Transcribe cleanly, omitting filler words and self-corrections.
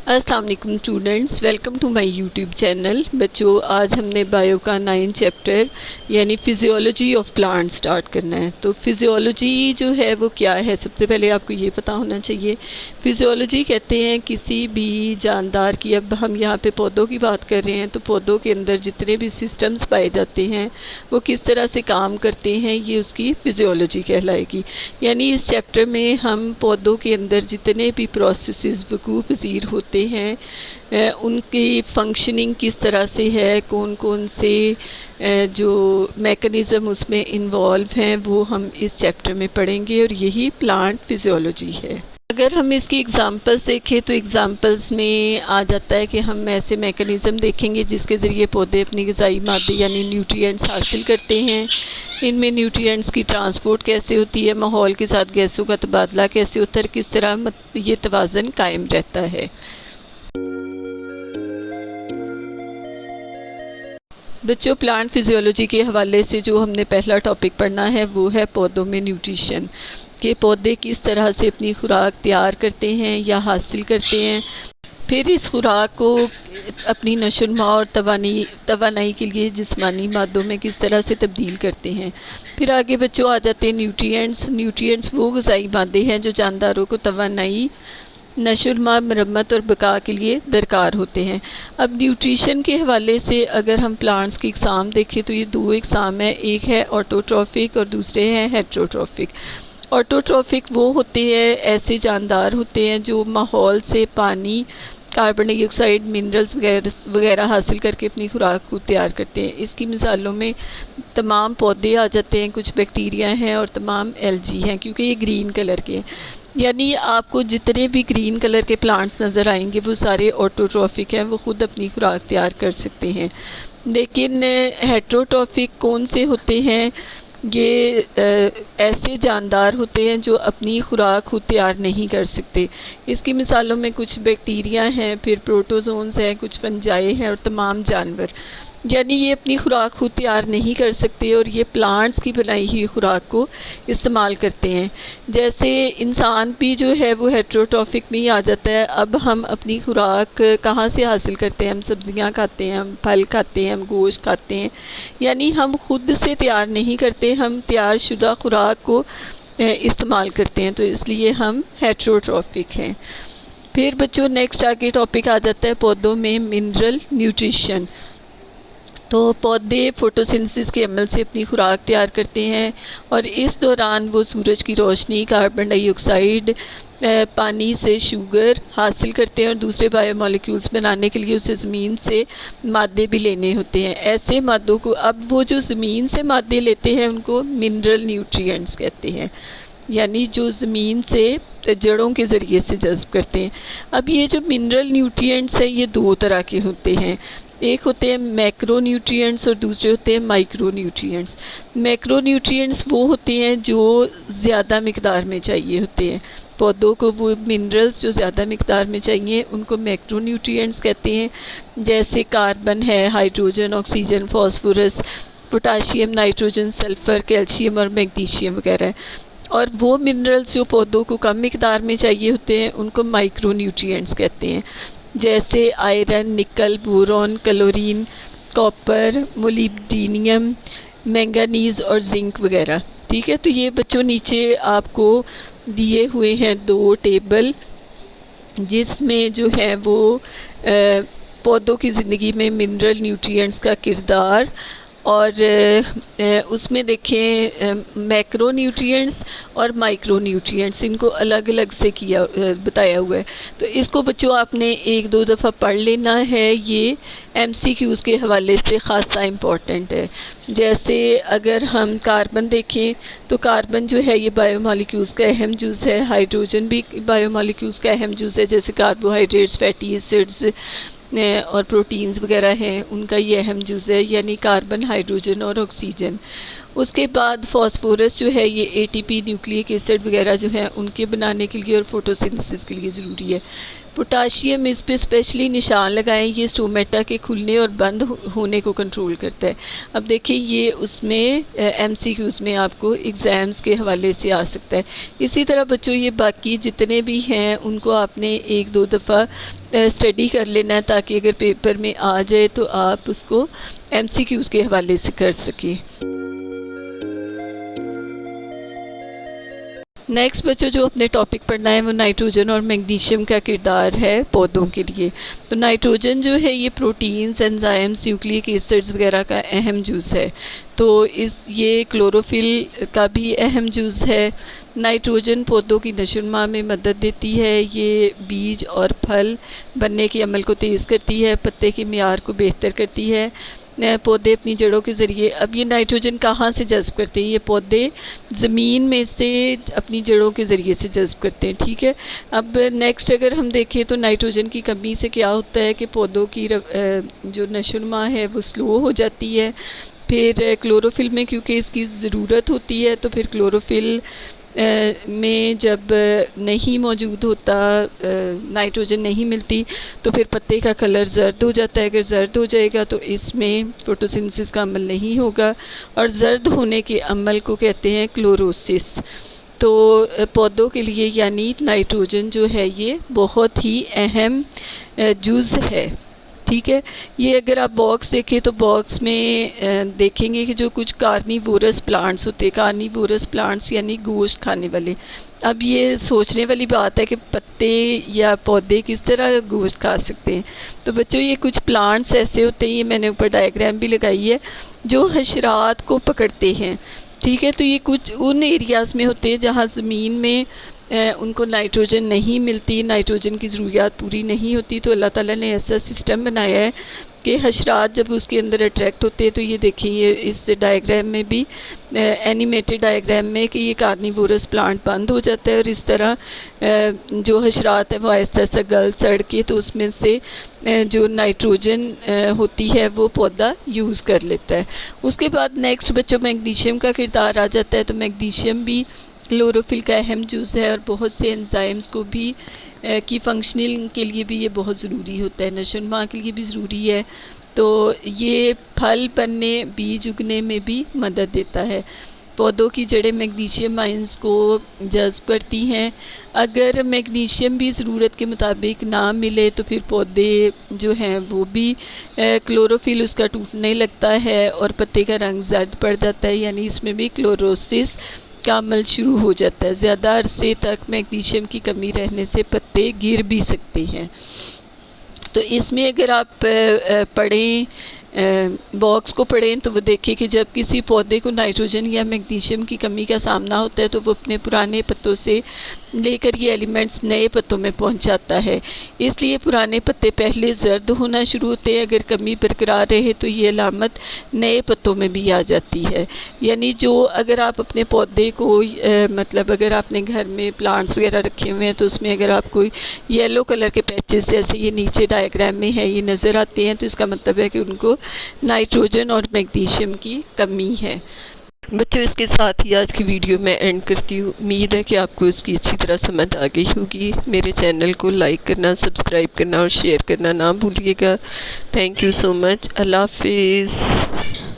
अस्सलाम वालेकुम students, welcome to my YouTube channel. बच्चों, आज हमने बायो का 9 चैप्टर यानी फ़िज़ियोलॉजी ऑफ प्लांट स्टार्ट करना है। तो फ़िज़ियोलॉजी जो है वो क्या है, सबसे पहले आपको ये पता होना चाहिए। फ़िज़ियोलॉजी कहते हैं किसी भी जानदार की, अब हम यहाँ पे पौधों की बात कर रहे हैं तो पौधों के अंदर जितने भी सिस्टम्स पाए जाते हैं वो किस तरह से काम करते हैं, ये उसकी फ़िज़ियोलॉजी कहलाएगी। यानी इस चैप्टर में हम पौधों के अंदर जितने भी प्रोसेसेस वकूअ पज़ीर होते हैं उनकी फंक्शनिंग किस तरह से है, कौन कौन से जो मैकेनिज़्म उसमें इन्वॉल्व हैं वो हम इस चैप्टर में पढ़ेंगे और यही प्लांट फिज़ियोलॉजी है। अगर हम इसकी एग्ज़ाम्पल्स देखें तो एग्ज़ाम्पल्स में आ जाता है कि हम ऐसे मैकेनिज़्म देखेंगे जिसके ज़रिए पौधे अपनी ग़िज़ाई मादे यानी न्यूट्रिएंट्स हासिल करते हैं। इनमें न्यूट्रिएंट्स की ट्रांसपोर्ट कैसे होती है, माहौल के साथ गैसों का तबादला कैसे होता है, किस तरह ये तवाज़न कायम रहता है। बच्चों, प्लांट फिजियोलॉजी के हवाले से जो हमने पहला टॉपिक पढ़ना है वो है पौधों में न्यूट्रिशन, कि पौधे किस तरह से अपनी खुराक तैयार करते हैं या हासिल करते हैं, फिर इस खुराक को अपनी नशोनुमा और तवानाई के लिए जिस्मानी मादों में किस तरह से तब्दील करते हैं। फिर आगे बच्चों आ जाते हैं न्यूट्रिएंट्स वो ग़िज़ाई मादे हैं जो जानदारों को तवानाई, नशोनुमा, मरम्मत और बका के लिए दरकार होते हैं। अब न्यूट्रिशन के हवाले से अगर हम प्लांट्स की इकसाम देखें तो ये दो इकसाम है, एक है ऑटोट्रॉफिक और दूसरे हैं हेट्रोट्रॉफिक। ऑटोट्रॉफिक वो होते हैं, ऐसे जानदार होते हैं जो माहौल से पानी, कार्बन डाइऑक्साइड, मिनरल्स वगैरह हासिल करके अपनी खुराक को तैयार करते हैं। इसकी मिसालों में तमाम पौधे आ जाते हैं, कुछ बैक्टीरिया हैं और तमाम एल्गी हैं, क्योंकि ये ग्रीन कलर के हैं। यानी आपको जितने भी ग्रीन कलर के प्लांट्स नज़र आएंगे वो सारे ऑटोट्रॉफिक हैं, वो ख़ुद अपनी खुराक तैयार कर सकते हैं। लेकिन हेट्रोट्रॉफिक कौन से होते हैं? ये ऐसे जानदार होते हैं जो अपनी खुराक खुद तैयार नहीं कर सकते। इसकी मिसालों में कुछ बैक्टीरिया हैं, फिर प्रोटोजोन्स हैं, कुछ फंजाई हैं और तमाम जानवर। यानी ये अपनी खुराक खुद तैयार नहीं कर सकते और ये प्लांट्स की बनाई हुई खुराक को इस्तेमाल करते हैं। जैसे इंसान भी जो है वो हेट्रोट्रॉफिक में ही आ जाता है। अब हम अपनी खुराक कहाँ से हासिल करते हैं? हम सब्ज़ियाँ खाते हैं, हम फल खाते हैं, हम गोश्त खाते हैं। यानी हम ख़ुद से तैयार नहीं करते, हम तैयार शुदा खुराक को इस्तेमाल करते हैं, तो इसलिए हम हेट्रोट्रॉफिक हैं। फिर बच्चों नेक्स्ट आगे टॉपिक आ जाता है पौधों में मिनरल न्यूट्रिशन। तो पौधे फोटोसिंथेसिस के अमल से अपनी खुराक तैयार करते हैं और इस दौरान वो सूरज की रोशनी, कार्बन डाइऑक्साइड, पानी से शुगर हासिल करते हैं और दूसरे बायोमॉलिक्यूल्स बनाने के लिए उसे ज़मीन से मादे भी लेने होते हैं। ऐसे मादों को, अब वो जो ज़मीन से मादे लेते हैं उनको मिनरल न्यूट्रिएंट्स कहते हैं, यानी जो ज़मीन से जड़ों के ज़रिए से जज़्ब करते हैं। अब ये जो मिनरल न्यूट्रिएंट्स हैं ये दो तरह के होते हैं, एक होते हैं मैक्रो न्यूट्रिएंट्स और दूसरे होते हैं माइक्रो न्यूट्रिएंट्स। मैक्रो न्यूट्रिएंट्स वो होते हैं जो ज़्यादा मिकदार में चाहिए होते हैं पौधों को, वो मिनरल्स जो ज़्यादा मिकदार में चाहिए उनको मैक्रो न्यूट्रिएंट्स कहते हैं। जैसे कार्बन है, hydrogen, oxygen, phosphorus, potassium, nitrogen, sulphur, calcium और मैग्नीशियम वगैरह। और वो मिनरल्स जो पौधों को कम मिकदार में चाहिए होते हैं उनको माइक्रो न्यूट्रिएंट्स कहते हैं। जैसे आयरन, निकल, बोरॉन, क्लोरीन, कॉपर, मोलिब्डेनियम, मैंगनीज़ और जिंक वगैरह। ठीक है, तो ये बच्चों नीचे आपको दिए हुए हैं दो टेबल जिसमें जो है वो पौधों की ज़िंदगी में मिनरल न्यूट्रिएंट्स का किरदार और उसमें देखें मैक्रो न्यूट्रिएंट्स और माइक्रो न्यूट्रिएंट्स, इनको अलग अलग से बताया हुआ है। तो इसको बच्चों आपने एक दो दफ़ा पढ़ लेना है, ये MCQs के हवाले से ख़ासा इम्पॉर्टेंट है। जैसे अगर हम कार्बन देखें तो कार्बन जो है ये बायोमॉलिक्यूल्स का अहम जुज़ है। हाइड्रोजन भी बायोमॉलिक्यूल्स का अहम जुज़ है, जैसे कार्बोहाइड्रेट्स, फैटी एसिड्स और प्रोटीन्स वगैरह हैं, उनका ये अहम जुज़ है, यानी कार्बन, हाइड्रोजन और ऑक्सीजन। उसके बाद फास्फोरस जो है ये एटीपी न्यूक्लिक एसिड वगैरह जो है उनके बनाने के लिए और फोटोसिंथेसिस के लिए ज़रूरी है। पोटाशियम इस पे स्पेशली निशान लगाएं, ये स्टोमेटा के खुलने और बंद होने को कंट्रोल करता है। अब देखिए ये उसमें एमसीक्यूज़ में आपको एग्ज़ाम्स के हवाले से आ सकता है। इसी तरह बच्चों ये बाकी जितने भी हैं उनको आपने एक दो दफ़ा स्टडी कर लेना है ताकि अगर पेपर में आ जाए तो आप उसको एमसीक्यूज़ के हवाले से कर सकें। नेक्स्ट बच्चों जो अपने टॉपिक पढ़ना है वो नाइट्रोजन और मैग्नीशियम का किरदार है पौधों के लिए। तो नाइट्रोजन जो है ये प्रोटीन्स, एंजाइम्स, न्यूक्लिक एसिड्स वगैरह का अहम जुज़ है। तो ये क्लोरोफिल का भी अहम जुज़ है। नाइट्रोजन पौधों की नशोनुमा में मदद देती है। ये बीज और फल बनने के अमल को तेज़ करती है, पत्ते के मियार को बेहतर करती है। पौधे अपनी जड़ों के ज़रिए, अब ये नाइट्रोजन कहाँ से जज़्ब करते हैं? ये पौधे ज़मीन में से अपनी जड़ों के ज़रिए से जज़्ब करते हैं। ठीक है, अब नेक्स्ट अगर हम देखें तो नाइट्रोजन की कमी से क्या होता है कि पौधों की जो नशोनुमा है वो स्लो हो जाती है। फिर क्लोरोफिल में क्योंकि इसकी ज़रूरत होती है तो फिर क्लोरोफिल में जब नहीं मौजूद होता, नाइट्रोजन नहीं मिलती तो फिर पत्ते का कलर ज़र्द हो जाता है। अगर ज़र्द हो जाएगा तो इसमें फोटोसिंथेसिस का अमल नहीं होगा और ज़र्द होने के अमल को कहते हैं क्लोरोसिस। तो पौधों के लिए यानी नाइट्रोजन जो है ये बहुत ही अहम जुज़ है। ठीक है, ये अगर आप बॉक्स देखें तो बॉक्स में देखेंगे कि जो कुछ कार्निवोरस प्लांट्स होते हैं, कार्निवोरस प्लांट्स यानी गोश्त खाने वाले। अब ये सोचने वाली बात है कि पत्ते या पौधे किस तरह गोश्त खा सकते हैं। तो बच्चों ये कुछ प्लांट्स ऐसे होते हैं, ये मैंने ऊपर डायग्राम भी लगाई है, जो हशरात को पकड़ते हैं। ठीक है, तो ये कुछ उन एरियाज़ में होते हैं जहाँ ज़मीन में उनको नाइट्रोजन नहीं मिलती, नाइट्रोजन की ज़रूरियात पूरी नहीं होती। तो अल्लाह ताला ने ऐसा सिस्टम बनाया है कि हशरात जब उसके अंदर अट्रैक्ट होते हैं तो ये देखिए इस डायग्राम में भी, एनिमेटेड डायग्राम में, कि ये कार्निवोरस प्लांट बंद हो जाता है और इस तरह जो हशरात है वो आहिस्ता आहिस्ता गल सड़ के तो उसमें से जो नाइट्रोजन होती है वो पौधा यूज़ कर लेता है। उसके बाद नेक्स्ट बच्चों मैग्नीशियम का किरदार आ जाता है। तो मैग्नीशियम भी क्लोरोफिल का अहम जुज़ है और बहुत से एंजाइम्स को भी की फंक्शनिंग के लिए भी ये बहुत ज़रूरी होता है, नशोनुमा के लिए भी ज़रूरी है। तो ये फल बनने, बीज उगने में भी मदद देता है। पौधों की जड़ें मैग्नीशियम आयंस को जज़्ब करती हैं। अगर मैग्नीशियम भी ज़रूरत के मुताबिक ना मिले तो फिर पौधे जो हैं वो भी क्लोरोफिल उसका टूटने लगता है और पत्ते का रंग जर्द पड़ जाता है, यानी इसमें भी क्लोरोसिस का अमल शुरू हो जाता है। ज़्यादा अरसे तक मैग्नीशियम की कमी रहने से पत्ते गिर भी सकते हैं। तो इसमें अगर आप पढ़ें, बॉक्स को पढ़ें तो वो देखें कि जब किसी पौधे को नाइट्रोजन या मैग्नीशियम की कमी का सामना होता है तो वो अपने पुराने पत्तों से लेकर ये एलिमेंट्स नए पत्तों में पहुंचाता है। इसलिए पुराने पत्ते पहले जर्द होना शुरू होते हैं। अगर कमी बरकरार रहे तो ये अलामत नए पत्तों में भी आ जाती है। यानी जो अगर आप अपने पौधे को मतलब अगर आपने घर में प्लांट्स वगैरह रखे हुए हैं तो उसमें अगर आपको येलो कलर के पैचेस जैसे ये नीचे डायग्राम में है ये नज़र आते हैं तो इसका मतलब है कि उनको नाइट्रोजन और मैग्नीशियम की कमी है। बच्चों इसके साथ ही आज की वीडियो मैं एंड करती हूँ। उम्मीद है कि आपको इसकी अच्छी तरह समझ आ गई होगी। मेरे चैनल को लाइक करना, सब्सक्राइब करना और शेयर करना ना भूलिएगा। Thank you so much. अल्लाह हाफिज़।